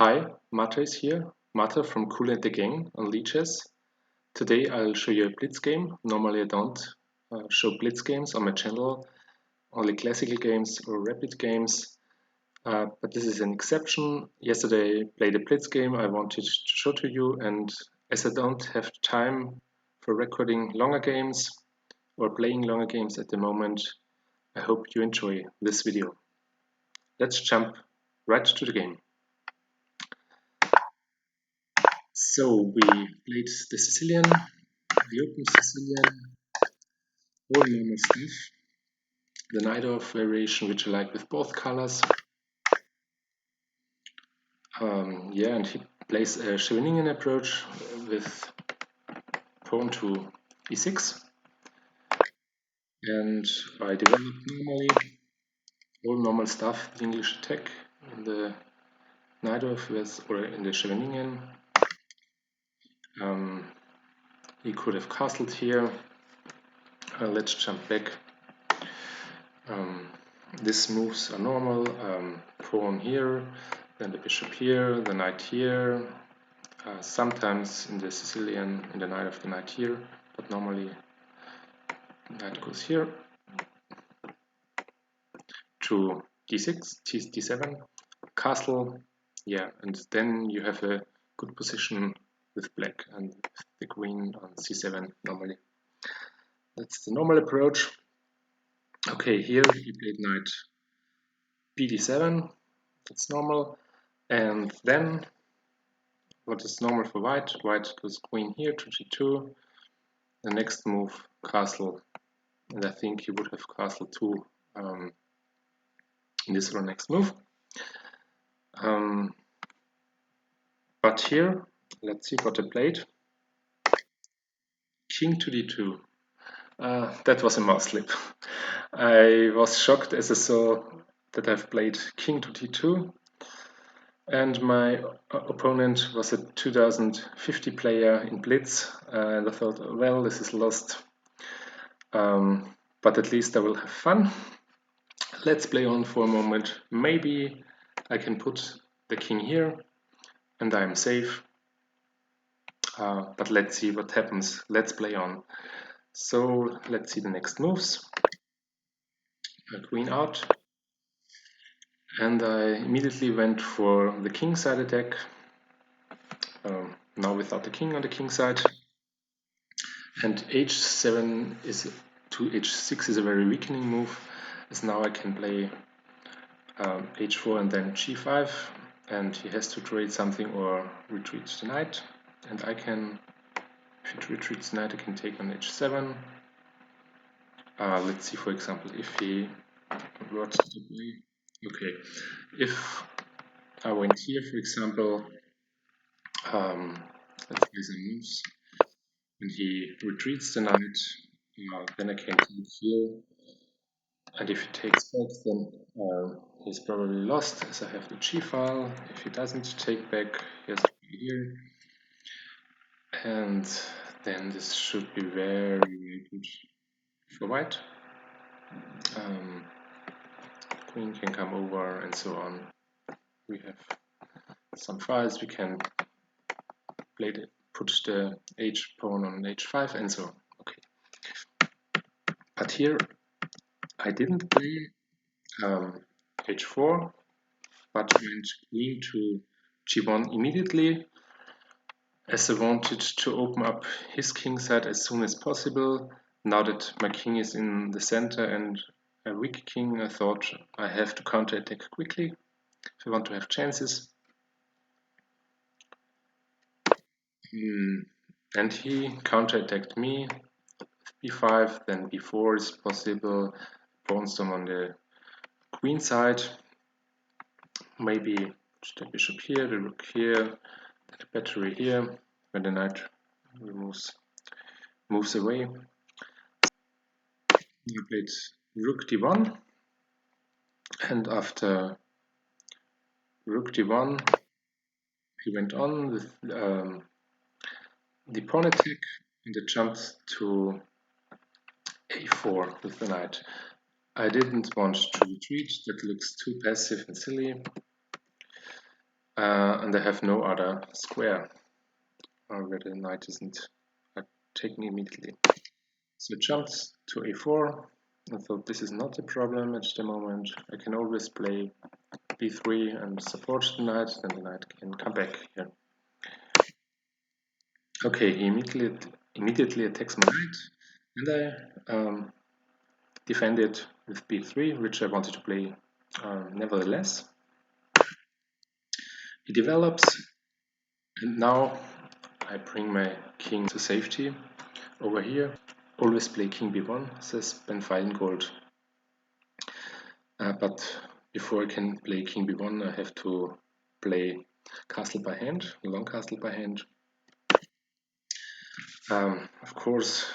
Hi, Marta is here. Marta from Kool And The Gang on Leeches. Today I'll show you a blitz game. Normally I don't show blitz games on my channel, only classical games or rapid games. But this is an exception. Yesterday I played a blitz game I wanted to show to you, and as I don't have time for recording longer games or playing longer games at the moment, I hope you enjoy this video. Let's jump right to the game. So we played the Sicilian, the open Sicilian, all normal stuff. The Night of variation, which I like with both colors. Yeah, and he plays a Shenanigans approach with pawn to e6. And I developed normally all normal stuff, the English attack in the Night of or in the Shenanigans. He could have castled here. Let's jump back. These moves are normal. Pawn here, then the bishop here, the knight here. Sometimes in the Sicilian, in the Night of the knight here, but normally knight goes here to d6, d7, castle. Yeah, and then you have a good position with black and the queen on c7 normally. That's the normal approach. Okay, here he played knight bd7, that's normal. And then what is normal for white? White goes queen here to g2. The next move, castle, and I think he would have castle too in this or next move. But here, let's see what I played. King to d2. That was a mouse slip. I was shocked as I saw that I've played king to d2, and my opponent was a 2050 player in Blitz, and I thought, well, this is lost, but at least I will have fun. Let's play on for a moment. Maybe I can put the king here and I'm safe, but let's see what happens. Let's play on. So let's see the next moves. Queen out, and I immediately went for the king side attack, now without the king on the king side. And h7 to h6 is a very weakening move, as now I can play h4 and then g5, and he has to trade something or retreat the knight, and I can, if he retreats the knight, I can take on h7. Let's see, for example, if he were to play. Okay, if I went here, for example, let's play some moves, and he retreats the knight, then I can take here, and if he takes back, then he's probably lost, as I have the g file. If he doesn't take back, he has to be here, and then this should be very, very good for white. Queen can come over and so on. We have some files, we can put the h pawn on h5 and so on. Okay, but here I didn't play h4, but went queen to g1 immediately, as I wanted to open up his king side as soon as possible. Now that my king is in the center and a weak king, I thought I have to counterattack quickly if I want to have chances. And he counterattacked me. b5, then b4 is possible. Pawnstorm on the queen side. Maybe the bishop here, the rook here, the battery here, when the knight moves away. He played rook d1, and after rook d1, he went on with the pawn attack, and I jumped to a4 with the knight. I didn't want to retreat, that looks too passive and silly. and I have no other square where the knight isn't taken immediately. So it jumps to a4. I thought this is not a problem at the moment. I can always play b3 and support the knight, then the knight can come back here. Okay, he immediately attacks my knight, and I defend it with b3, which I wanted to play nevertheless. He develops, and now I bring my king to safety over here. Always play king b1, says Ben Feingold. But before I can play king b1, I have to play castle by hand, long castle by hand. Of course,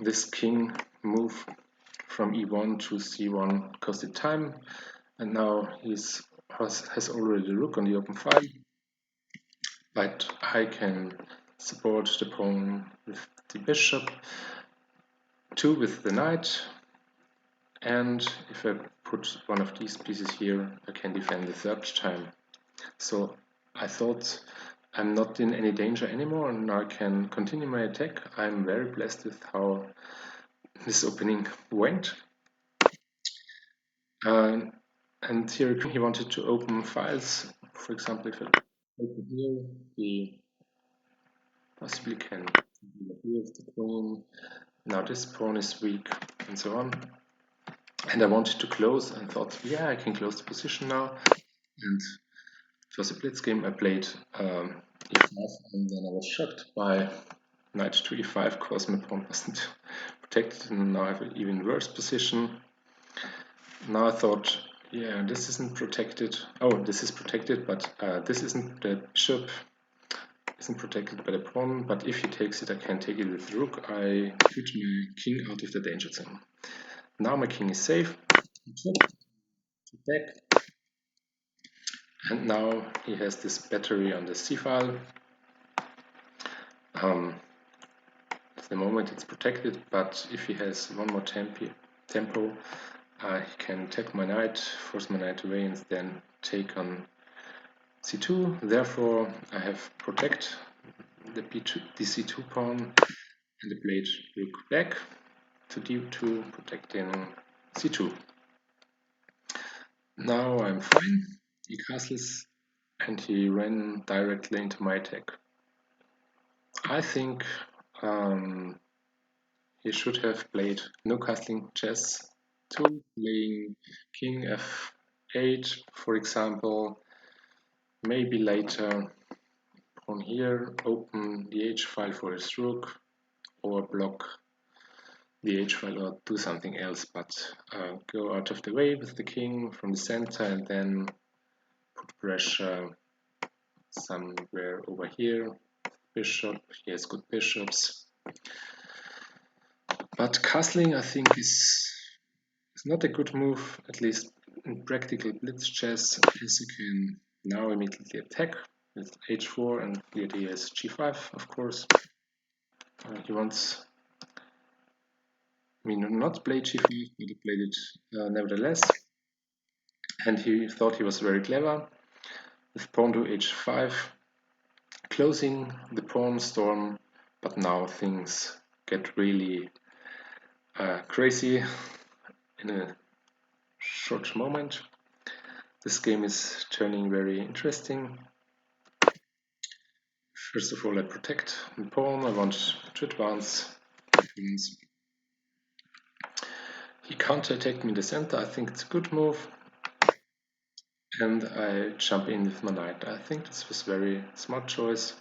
this king move from e1 to c1 costed time, and now he has already the rook on the open file, but I can support the pawn with the bishop, 2 with the knight, and if I put one of these pieces here, I can defend the third time. So I thought I'm not in any danger anymore, and now I can continue my attack. I'm very blessed with how this opening went. And here he wanted to open files. For example, if I open here, he possibly can deal with the queen. Now this pawn is weak, and so on. And I wanted to close and thought, yeah, I can close the position now. And it was a blitz game. I played e5, and then I was shocked by knight to e5 because my pawn wasn't protected, and now I have an even worse position. Now I thought, yeah, this isn't protected. Oh, this is protected, but this isn't. The bishop isn't protected by the pawn, but if he takes it, I can take it with the rook. I put my king out of the danger zone. Now my king is safe. Back. And now he has this battery on the c file. At the moment it's protected, but if he has one more tempo, he can take my knight, force my knight away, and then take on c2. Therefore, I have protect the c2 pawn and the blade rook back to d2, protecting c2. Now I'm fine. He castles and he ran directly into my attack. I think he should have played no castling chess, playing king f8, for example. Maybe later pawn here, open the h file for his rook, or block the h file, or do something else, but go out of the way with the king from the center and then put pressure somewhere over here. Bishop, he has good bishops. But castling, I think, is not a good move, at least in practical blitz chess, as you can now immediately attack with h4, and the idea is g5, of course. He wants me not play g5, but he played it nevertheless. And he thought he was very clever with pawn to h5, closing the pawn storm, but now things get really crazy in a short moment. This game is turning very interesting. First of all, I protect the pawn. I want to advance. He counter-attacked me in the center. I think it's a good move. And I jump in with my knight. I think this was a very smart choice.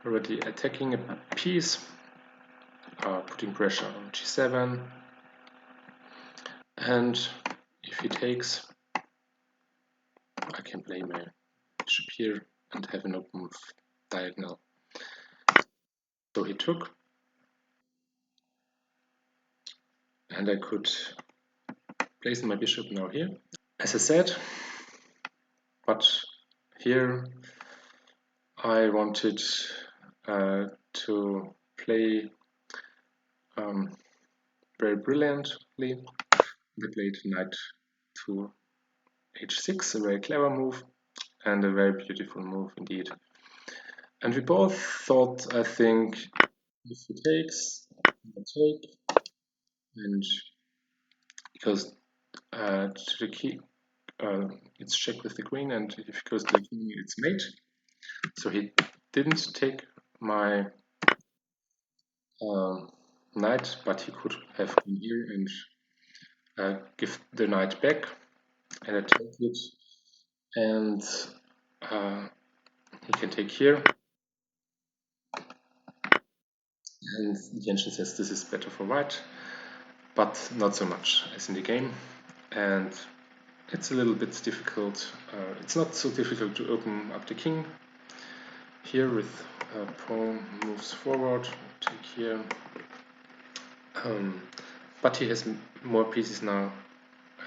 Already attacking a piece, putting pressure on g7. And if he takes, I can play my bishop here and have an open diagonal. So he took. And I could place my bishop now here, as I said, but here I wanted to play very brilliantly. I played knight to h6, a very clever move and a very beautiful move indeed. And we both thought, I think, if he takes, I take, and because to the key, it's check with the queen, and if he goes to the king, it's mate. So he didn't take my knight, but he could have gone here and give the knight back, and I take it, and he can take here, and the engine says this is better for white, but not so much as in the game, and it's a little bit difficult. It's not so difficult to open up the king here with pawn moves forward, take here, but he has more pieces now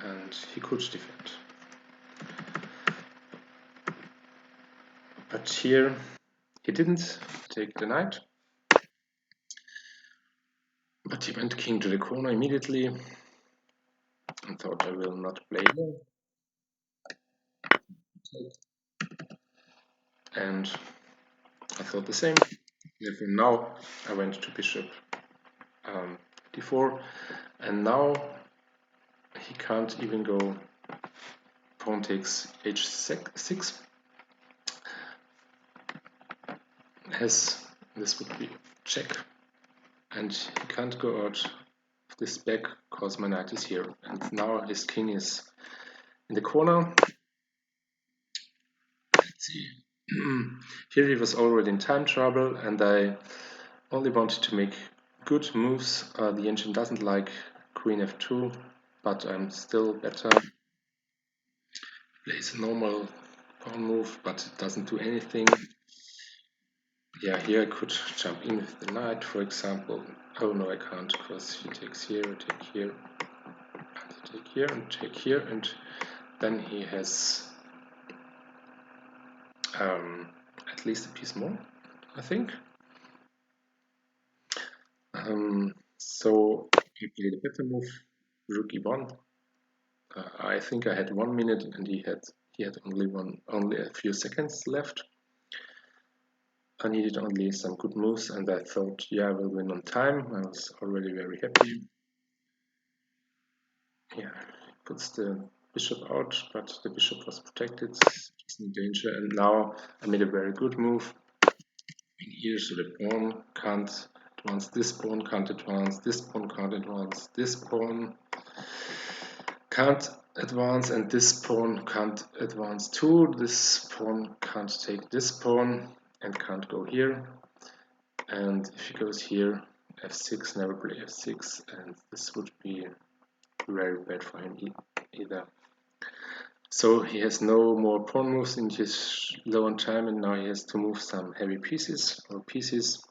and he could defend. But here he didn't take the knight, but he went king to the corner immediately and thought I will not play here. And I thought the same. Therefore now I went to bishop d4, and now he can't even go pawn takes h6, as this would be check, and he can't go out of this back because my knight is here, and now his king is in the corner. Let's see. Here he was already in time trouble, and I only wanted to make good moves. The engine doesn't like queen f2, but I'm still better. Plays a normal pawn move, but it doesn't do anything. Yeah, here I could jump in with the knight, for example. Oh no, I can't, because he takes here, take here, and take here, and take here, and then he has at least a piece more, I think. So he played a better move, rook e1. I think I had 1 minute, and he had only a few seconds left. I needed only some good moves, and I thought, yeah, I will win on time. I was already very happy. Yeah, he puts the bishop out, but the bishop was protected, it's in danger, and now I made a very good move. In here, so the pawn can't advance, this pawn can't advance, this pawn can't advance, this pawn can't advance, and this pawn can't advance too. This pawn can't take this pawn and can't go here. And if he goes here, f6, never play f6, and this would be very bad for him either. So he has no more pawn moves in his low on time, and now he has to move some heavy pieces or pieces.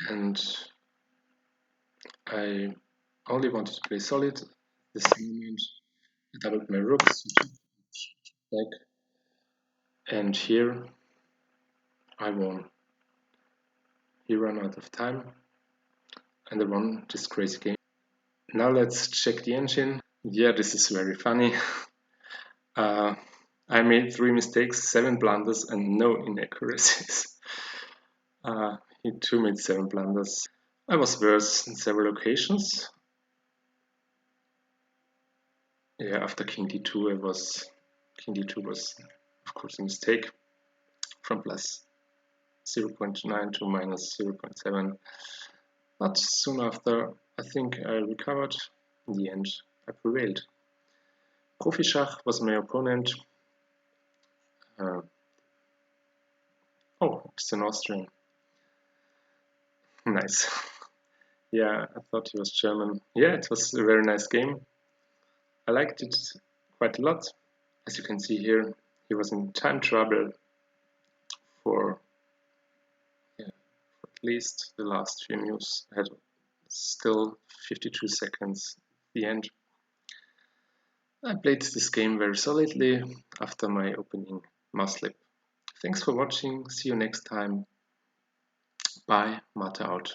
And I only wanted to play solid. This moment I doubled my rooks back, and here I won. He ran out of time, and I won this crazy game. Now let's check the engine. Yeah, this is very funny. I made 3 mistakes, 7 blunders, and no inaccuracies. He too made 7 blunders. I was worse in several occasions. Yeah, after king d2, king d2 was of course a mistake, from plus 0.9 to minus 0.7. But soon after, I think I recovered. In the end, I prevailed. Profi Schach was my opponent. Oh, it's an Austrian. Nice. Yeah, I thought he was German. Yeah, it was a very nice game. I liked it quite a lot. As you can see here, he was in time trouble for at least the last few moves. I had still 52 seconds at the end. I played this game very solidly after my opening Maslip. Thanks for watching. See you next time. Bye. Mata out.